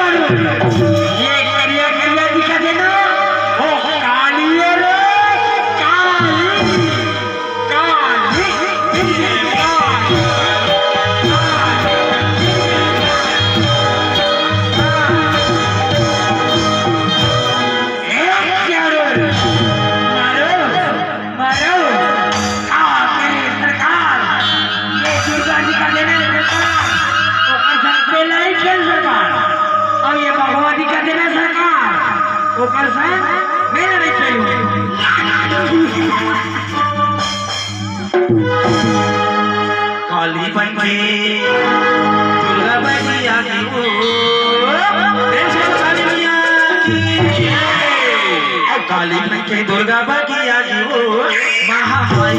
ये करिया करिया दिखा देना ओ काली रे काली ऊपर से मेरा नहीं चाहिए काली बनके दुर्गा मैया की हो काली मैया की काली बनके दुर्गा मैया की हो महामाई